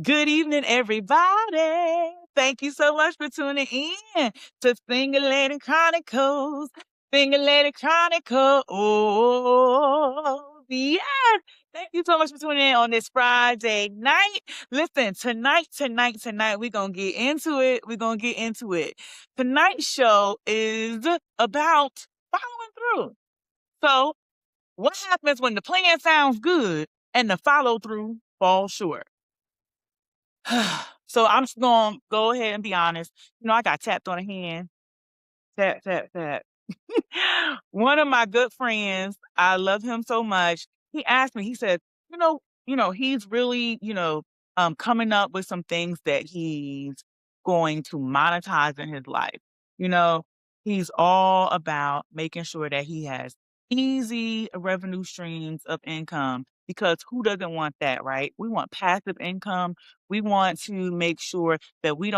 Good evening, everybody. Thank you so much for tuning in to Finger Lady Chronicles. Finger Lady Chronicles. Oh, yes. Thank you so much for tuning in on this Friday night. Listen, tonight, we're going to get into it. We're going to get into it. Tonight's show is about following through. So, what happens when the plan sounds good and the follow through falls short? So I'm just gonna go ahead and be honest. I got tapped on the hand. Tap, tap, tap. One of my good friends, I love him so much. He asked me, he said, he's really, coming up with some things that he's going to monetize in his life. You know, he's all about making sure that he has easy revenue streams of income because who doesn't want that, right? We want passive income. We want to make sure that we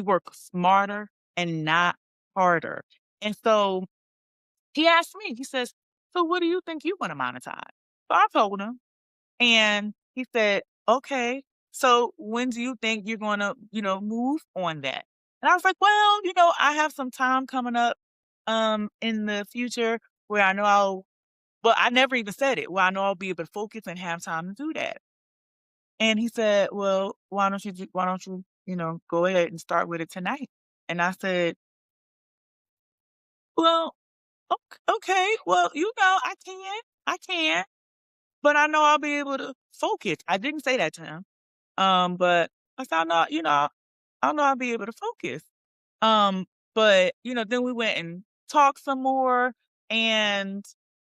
work smarter and not harder. And so he asked me, he says, "So what do you think you want to monetize?" So I told him, and he said, "Okay, so when do you think you're going to, move on that?" And I was like, "Well, I have some time coming up in the future where I know I never even said it, where I know I'll be able to focus and have time to do that." And he said, "Well, why don't you, go ahead and start with it tonight?" And I said, "Well, okay. Well, I can, but I know I'll be able to focus." I didn't say that to him. But I found out, I know I'll be able to focus. Um, but then we went and talked some more, and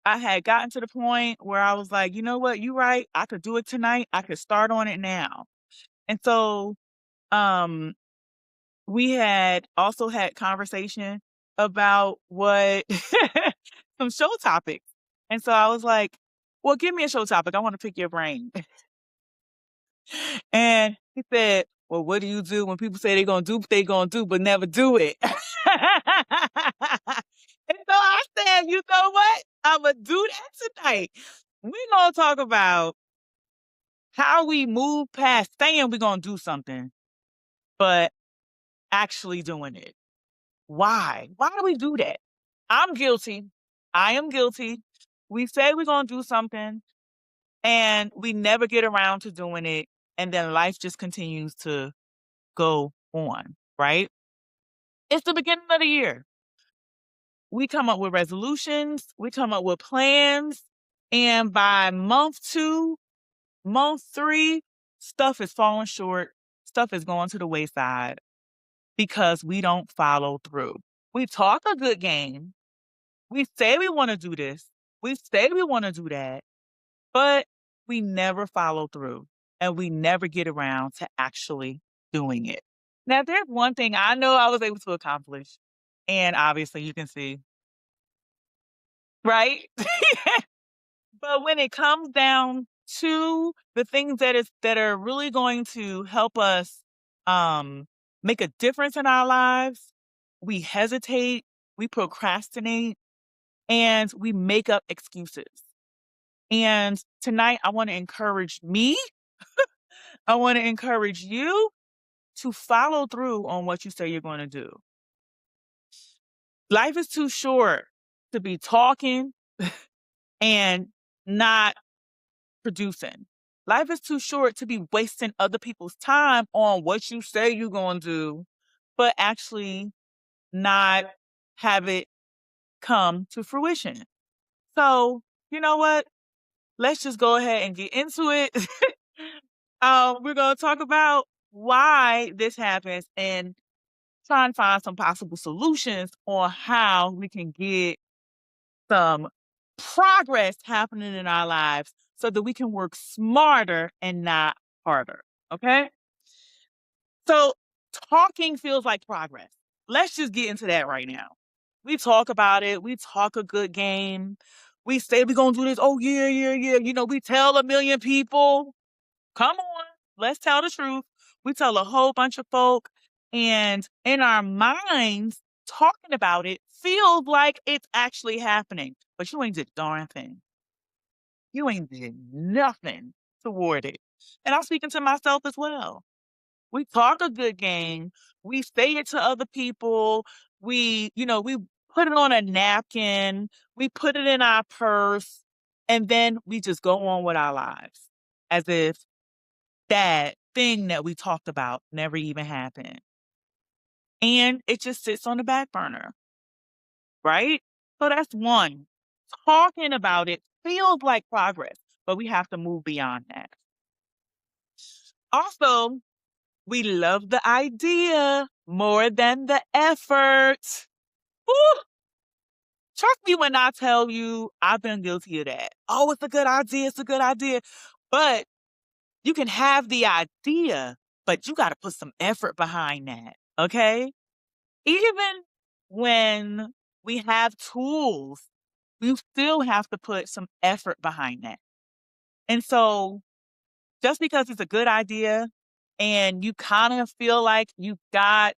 I had gotten to the point where I was like, you know what, you're right. I could do it tonight. I could start on it now. And so, um, we had also had conversation about what some show topics. And so I was like, "Well, give me a show topic. I want to pick your brain." And he said, "Well, what do you do when people say they're going to do what they're going to do, but never do it?" And so I said, "You know what? I'm going to do that tonight. We're going to talk about how we move past saying we're going to do something, but actually doing it. Why? Why do we do that? I'm guilty. I am guilty. We say we're going to do something and we never get around to doing it. And then life just continues to go on, right? It's the beginning of the year. We come up with resolutions, we come up with plans, and by month 2, month 3, stuff is falling short, stuff is going to the wayside because we don't follow through. We talk a good game, we say we wanna do this, we say we wanna do that, but we never follow through, and we never get around to actually doing it. Now, there's one thing I know I was able to accomplish, and obviously you can see, right? But when it comes down to the things that are really going to help us um make a difference in our lives, we hesitate, we procrastinate, and we make up excuses. And tonight I want to encourage me, I want to encourage you to follow through on what you say you're going to do. Life is too short to be talking and not producing. Life is too short to be wasting other people's time on what you say you're going to do, but actually not have it come to fruition. So, you know what? Let's just go ahead and get into it. We're going to talk about why this happens and try and find some possible solutions on how we can get some progress happening in our lives so that we can work smarter and not harder. Okay. So talking feels like progress. Let's just get into that right now. We talk about it. We talk a good game. We say we're going to do this. Oh, yeah, yeah, yeah. We tell a million people. Come on. Let's tell the truth. We tell a whole bunch of folk. And in our minds, talking about it feels like it's actually happening. But you ain't did a darn thing. You ain't did nothing toward it. And I'm speaking to myself as well. We talk a good game. We say it to other people. We put it on a napkin. We put it in our purse, and then we just go on with our lives as if that thing that we talked about never even happened. And it just sits on the back burner, right? So that's one. Talking about it feels like progress, but we have to move beyond that. Also, we love the idea more than the effort. Woo! Trust me when I tell you I've been guilty of that. Oh, it's a good idea. It's a good idea. But you can have the idea, but you got to put some effort behind that. Okay. Even when we have tools, you still have to put some effort behind that. And so just because it's a good idea and you kind of feel like you got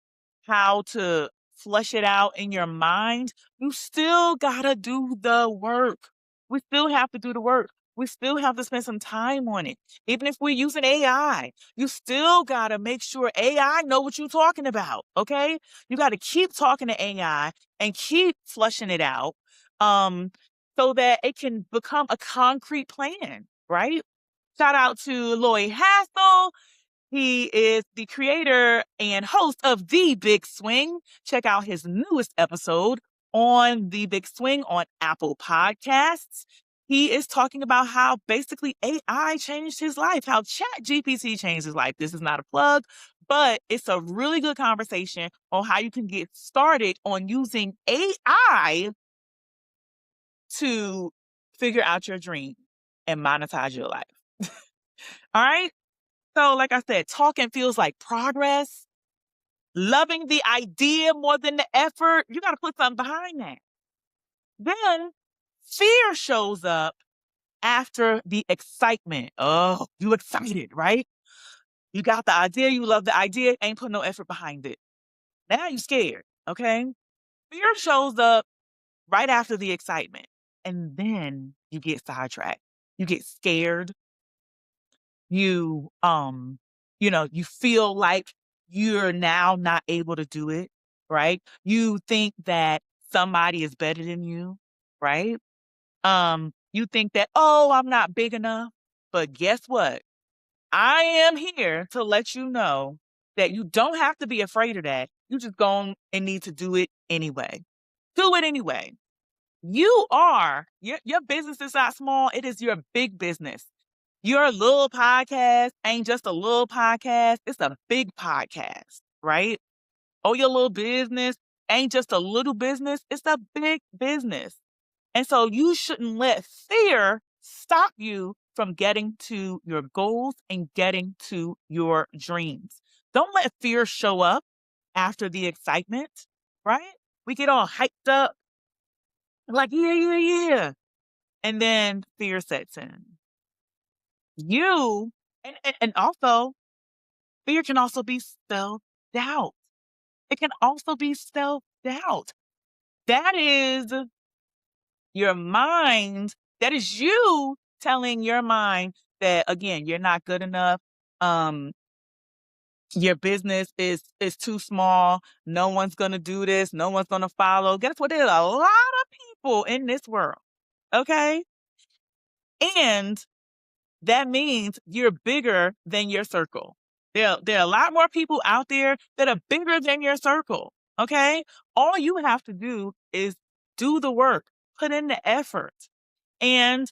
how to flesh it out in your mind, you still got to do the work. We still have to do the work. We still have to spend some time on it. Even if we're using AI, you still got to make sure AI know what you're talking about, okay? You got to keep talking to AI and keep fleshing it out um, so that it can become a concrete plan, right? Shout out to Lloyd Hassel. He is the creator and host of The Big Swing. Check out his newest episode on The Big Swing on Apple Podcasts. He is talking about how basically AI changed his life, how ChatGPT changed his life. This is not a plug, but it's a really good conversation on how you can get started on using AI to figure out your dream and monetize your life. All right. So, like I said, talking feels like progress. Loving the idea more than the effort. You got to put something behind that. Then fear shows up after the excitement. Oh, you excited, right? You got the idea. You love the idea. Ain't put no effort behind it. Now you scared. Okay. Fear shows up right after the excitement. And then you get sidetracked. You get scared. You feel like you're now not able to do it, right? You think that somebody is better than you, right? You think that, oh, I'm not big enough. But guess what? I am here to let you know that you don't have to be afraid of that. You just go and need to do it anyway. Do it anyway. Your business is not small, it is your big business. Your little podcast ain't just a little podcast, it's a big podcast, right? Oh, your little business ain't just a little business, it's a big business. And so you shouldn't let fear stop you from getting to your goals and getting to your dreams. Don't let fear show up after the excitement, right? We get all hyped up, like, yeah, yeah, yeah. And then fear sets in. You and also fear can also be self-doubt. It can also be self-doubt. That is your mind, that is you telling your mind that again, you're not good enough. Um, your business is too small. No one's gonna do this, no one's gonna follow. Guess what? There's a lot of people in this world. Okay. And that means you're bigger than your circle. There are a lot more people out there that are bigger than your circle. Okay. All you have to do is do the work, put in the effort. And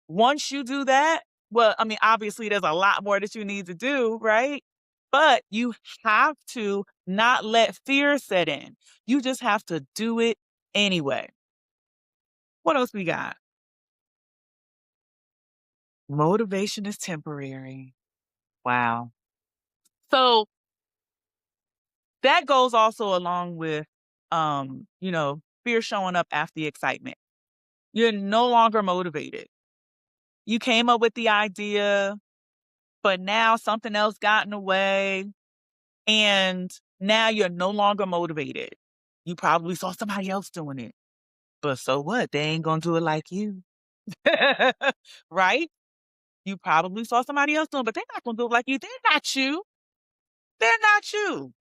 once you do that, well, I mean, obviously there's a lot more that you need to do, right? But you have to not let fear set in. You just have to do it anyway. What else we got? Motivation is temporary. Wow. So that goes also along with, fear showing up after the excitement. You're no longer motivated. You came up with the idea, but now something else got in the way, and now you're no longer motivated. You probably saw somebody else doing it, but so what? They ain't gonna do it like you, right? You probably saw somebody else doing, but they're not gonna do it like you. They're not you. They're not you.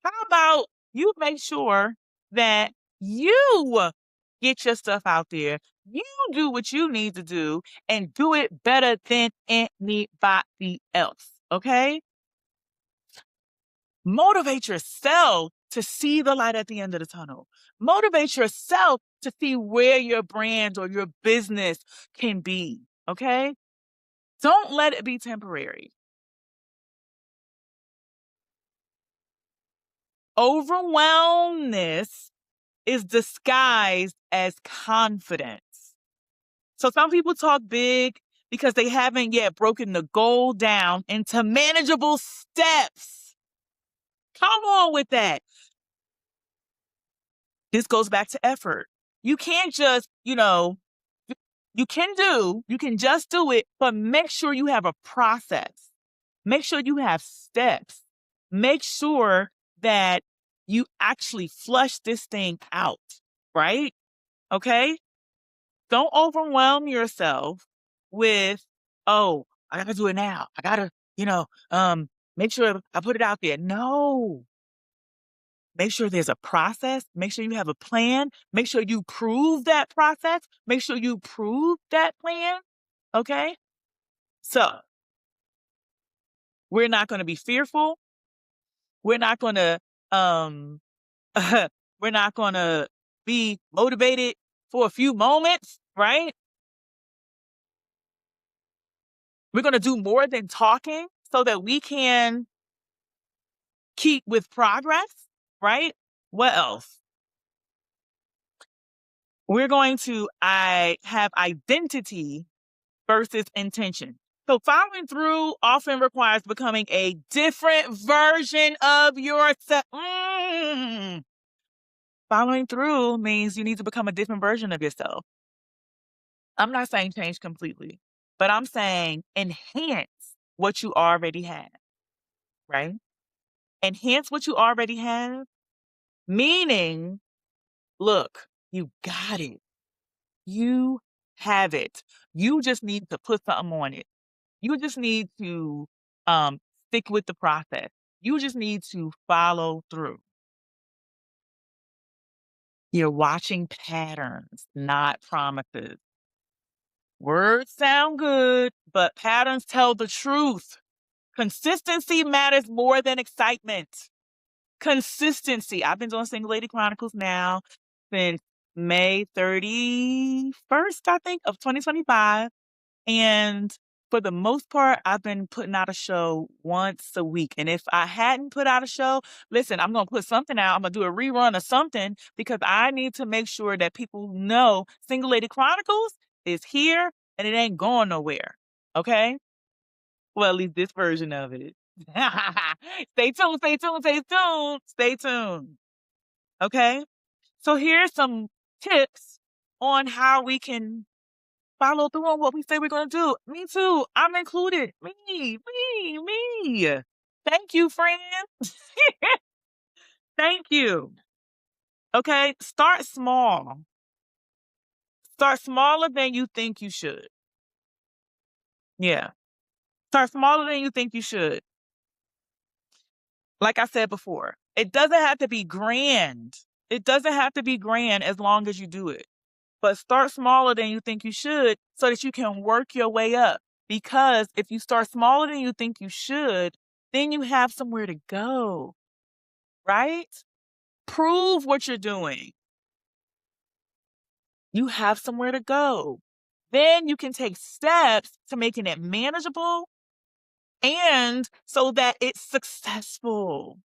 How about you make sure that you get your stuff out there? You do what you need to do and do it better than anybody else. Okay? Motivate yourself to see the light at the end of the tunnel. Motivate yourself to see where your brand or your business can be. Okay? Don't let it be temporary. Overwhelmness is disguised as confidence. So some people talk big because they haven't yet broken the goal down into manageable steps. Come on with that. This goes back to effort. You can't just, you can just do it, but make sure you have a process. Make sure you have steps. Make sure that you actually flush this thing out, right? Okay? Don't overwhelm yourself with, oh, I gotta do it now. I gotta, make sure I put it out there. No. Make sure there's a process. Make sure you have a plan. Make sure you prove that process. Make sure you prove that plan. Okay? So we're not gonna be fearful. We're not gonna um we're not gonna be motivated for a few moments, right? We're gonna do more than talking so that we can keep with progress, right? What else? We're going to I have identity versus intention. So following through often requires becoming a different version of yourself. Following through means you need to become a different version of yourself. I'm not saying change completely, but I'm saying enhance what you already have, right? Enhance what you already have, meaning, look, you got it. You have it. You just need to put something on it. You just need to um, stick with the process. You just need to follow through. You're watching patterns, not promises. Words sound good, but patterns tell the truth. Consistency matters more than excitement. Consistency. I've been doing Single Lady Chronicles now since May 31st, I think, of 2025. And for the most part, I've been putting out a show once a week. And if I hadn't put out a show, listen, I'm going to put something out. I'm going to do a rerun of something because I need to make sure that people know Single Lady Chronicles is here and it ain't going nowhere. Okay? Well, at least this version of it. Stay tuned, stay tuned, stay tuned, stay tuned. Okay? So here's some tips on how we can follow through on what we say we're gonna do. Me too. I'm included. Me. Thank you, friend. Thank you. Okay, start small. Start smaller than you think you should. Yeah. Start smaller than you think you should. Like I said before, it doesn't have to be grand. It doesn't have to be grand as long as you do it. But start smaller than you think you should so that you can work your way up. Because if you start smaller than you think you should, then you have somewhere to go, right? Prove what you're doing. You have somewhere to go. Then you can take steps to making it manageable and so that it's successful.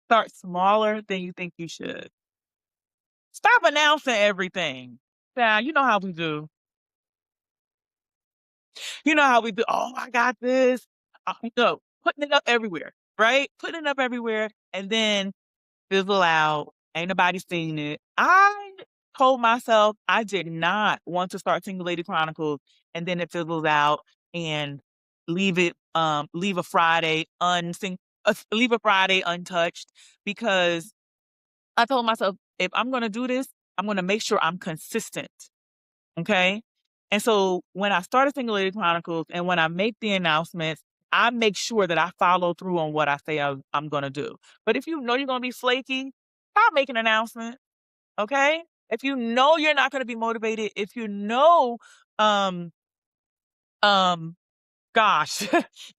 Start smaller than you think you should. Stop announcing everything. Now, you know how we do. You know how we do, "Oh, I got this." No, putting it up everywhere, right? Putting it up everywhere and then fizzle out. Ain't nobody seen it. I told myself I did not want to start Single Lady Chronicles and then it fizzles out and leave a Friday untouched because I told myself, if I'm gonna do this, I'm gonna make sure I'm consistent. Okay? And so when I started Single Lady Chronicles and when I make the announcements, I make sure that I follow through on what I say I'm gonna do. But if you know you're gonna be flaky, stop making an announcement, okay? If you know you're not gonna be motivated, if you know, um, um, gosh,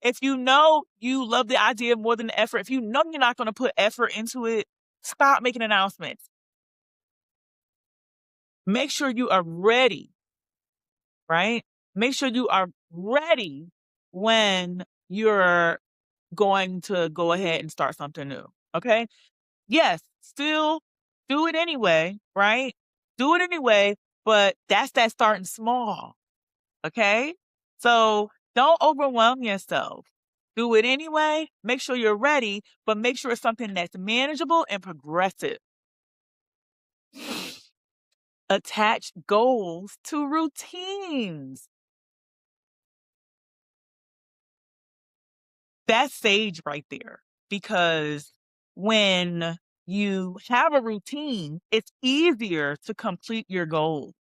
if you know you love the idea more than the effort, if you know you're not gonna put effort into it, stop making announcements. Make sure you are ready, right? Make sure you are ready when you're going to go ahead and start something new, okay? Yes, still do it anyway, right? Do it anyway, but that's that starting small, okay? So don't overwhelm yourself. Do it anyway, make sure you're ready, but make sure it's something that's manageable and progressive. Attach goals to routines. That's sage right there, because when you have a routine, it's easier to complete your goals.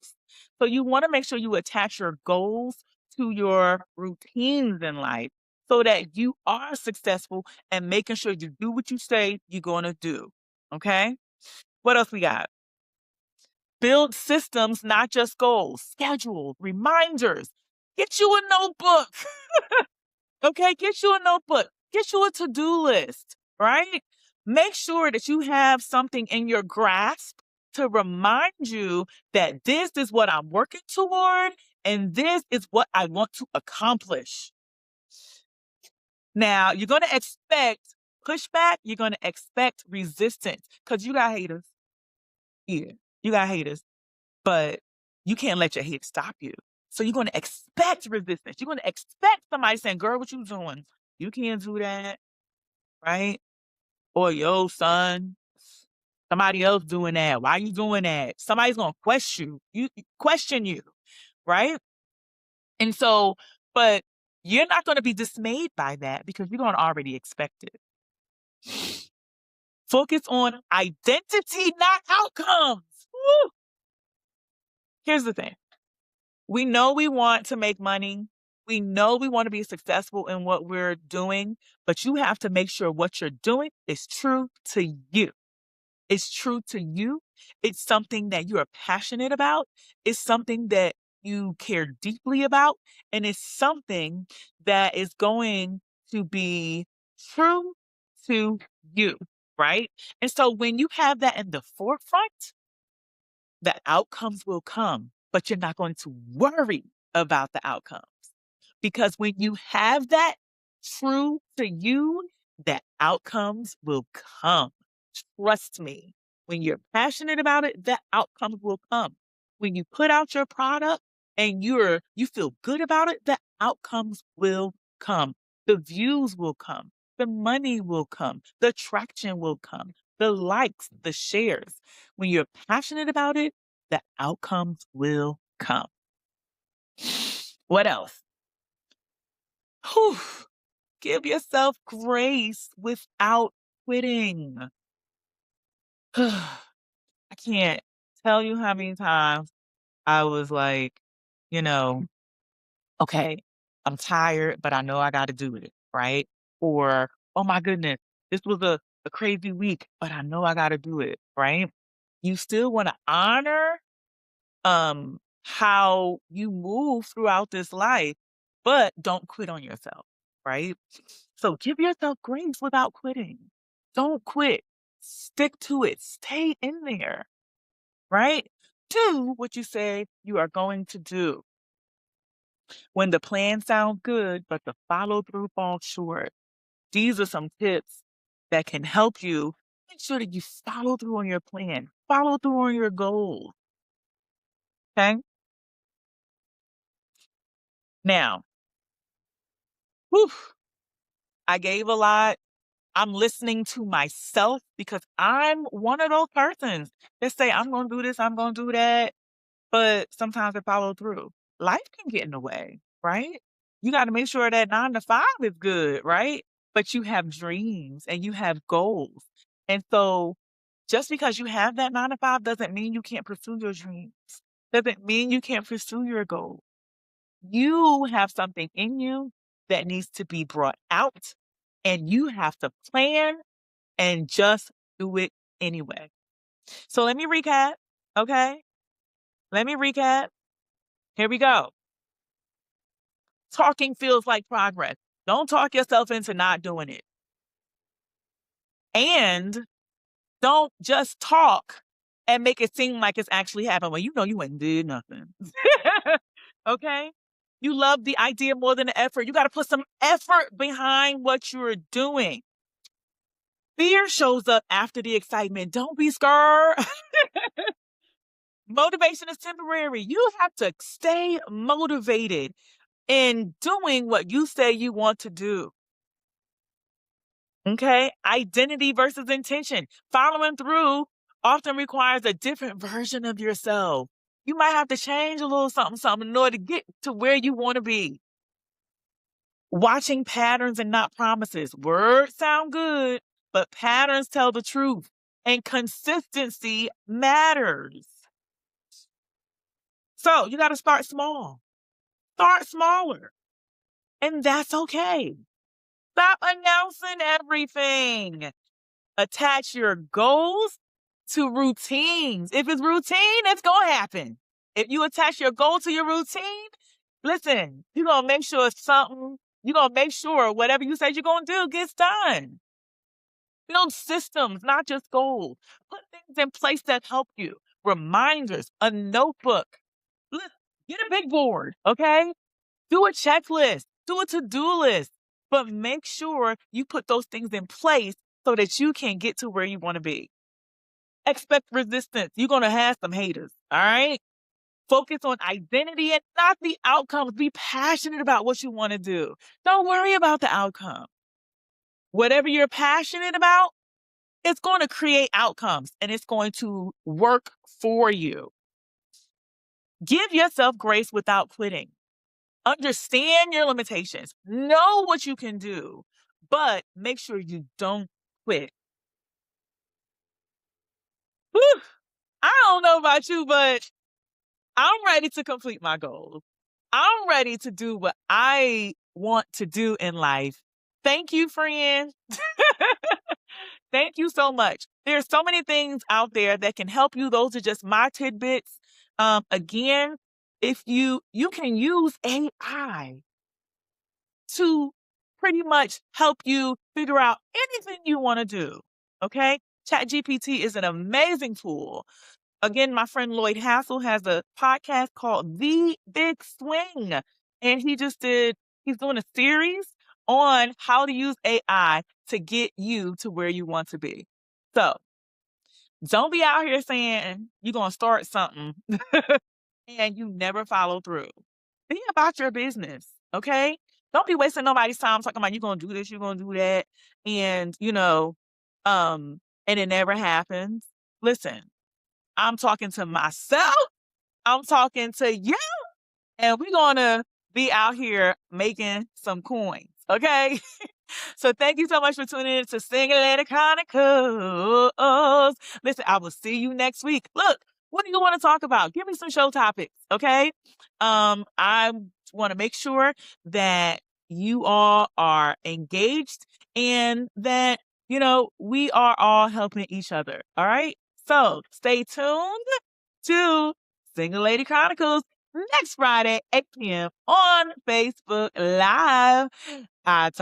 So you want to make sure you attach your goals to your routines in life so that you are successful and making sure you do what you say you're going to do. Okay? What else we got? Build systems, not just goals, schedule, reminders. Get you a notebook. Okay, get you a notebook, get you a to-do list, right? Make sure that you have something in your grasp to remind you that this is what I'm working toward and this is what I want to accomplish. Now, you're going to expect pushback, you're going to expect resistance because you got haters. Yeah, you got haters, but you can't let your haters stop you. So you're going to expect resistance. You're going to expect somebody saying, girl, what you doing? You can't do that, right? Or yo, son, somebody else doing that. Why you doing that? Somebody's gonna question you, right? And so, but you're not gonna be dismayed by that because you're gonna already expect it. Focus on identity, not outcomes. Woo! Here's the thing. We know we want to make money. We know we want to be successful in what we're doing, but you have to make sure what you're doing is true to you. It's true to you. It's something that you are passionate about. It's something that you care deeply about. And it's something that is going to be true to you, right? And so when you have that in the forefront, the outcomes will come, but you're not going to worry about the outcomes. Because when you have that true to you, the outcomes will come. Trust me. When you're passionate about it, the outcomes will come. When you put out your product and you feel good about it, the outcomes will come. The views will come. The money will come. The traction will come. The likes, the shares. When you're passionate about it, the outcomes will come. What else? Whew. Give yourself grace without quitting. I can't tell you how many times I was like, you know, okay, I'm tired, but I know I got to do it, right? Or, oh my goodness, this was a crazy week, but I know I got to do it, right? You still want to honor how you move throughout this life, but don't quit on yourself, right? So give yourself grace without quitting. Don't quit. Stick to it. Stay in there, right? Do what you say you are going to do. When the plan sounds good, but the follow through falls short, these are some tips that can help you make sure that you follow through on your plan, follow through on your goals. Okay. Now, whew, I gave a lot. I'm listening to myself because I'm one of those persons that say, I'm going to do this, I'm going to do that. But sometimes I follow through. Life can get in the way, right? You got to make sure that 9 to 5 is good, right? But you have dreams and you have goals. And so just because you have that 9 to 5 doesn't mean you can't pursue your dreams. Doesn't mean you can't pursue your goals. You have something in you that needs to be brought out, and you have to plan and just do it anyway. So let me recap, okay? Let me recap. Here we go. Talking feels like progress. Don't talk yourself into not doing it. And don't just talk and make it seem like it's actually happened when you know you ain't did nothing. Okay? You love the idea more than the effort. You got to put some effort behind what you're doing. Fear shows up after the excitement. Don't be scared. Motivation is temporary. You have to stay motivated in doing what you say you want to do. Okay? Identity versus intention. Following through often requires a different version of yourself. You might have to change a little something, something in order to get to where you want to be. Watching patterns and not promises. Words sound good, but patterns tell the truth. And consistency matters. So you got to start small. Start smaller. And that's okay. Stop announcing everything. Attach your goals to routines. If it's routine, it's going to happen. If you attach your goal to your routine, listen, you're going to make sure you're going to make sure whatever you said you're going to do gets done. Build systems, not just goals. Put things in place that help you. Reminders, a notebook. Get a big board, okay? Do a checklist. Do a to-do list. But make sure you put those things in place so that you can get to where you want to be. Expect resistance. You're going to have some haters, all right? Focus on identity and not the outcomes. Be passionate about what you want to do. Don't worry about the outcome. Whatever you're passionate about, it's going to create outcomes and it's going to work for you. Give yourself grace without quitting. Understand your limitations. Know what you can do, but make sure you don't quit. Whew. I don't know about you, but I'm ready to complete my goals. I'm ready to do what I want to do in life. Thank you, friend. Thank you so much. There's so many things out there that can help you. Those are just my tidbits. Again, if you can use AI to pretty much help you figure out anything you want to do. Okay? ChatGPT is an amazing tool. Again, my friend Lloyd Hassel has a podcast called The Big Swing. And he's doing a series on how to use AI to get you to where you want to be. So don't be out here saying you're going to start something and you never follow through. Be about your business, okay? Don't be wasting nobody's time talking about you're going to do this, you're going to do that, and, and it never happens. Listen, I'm talking to myself. I'm talking to you, and we're going to be out here making some coins, okay? So thank you so much for tuning in to Single Lady Chronicles. Listen, I will see you next week. Look, what do you want to talk about? Give me some show topics, okay? I want to make sure that you all are engaged and that, we are all helping each other, all right? So stay tuned to Single Lady Chronicles next Friday, 8 p.m. on Facebook Live. I talk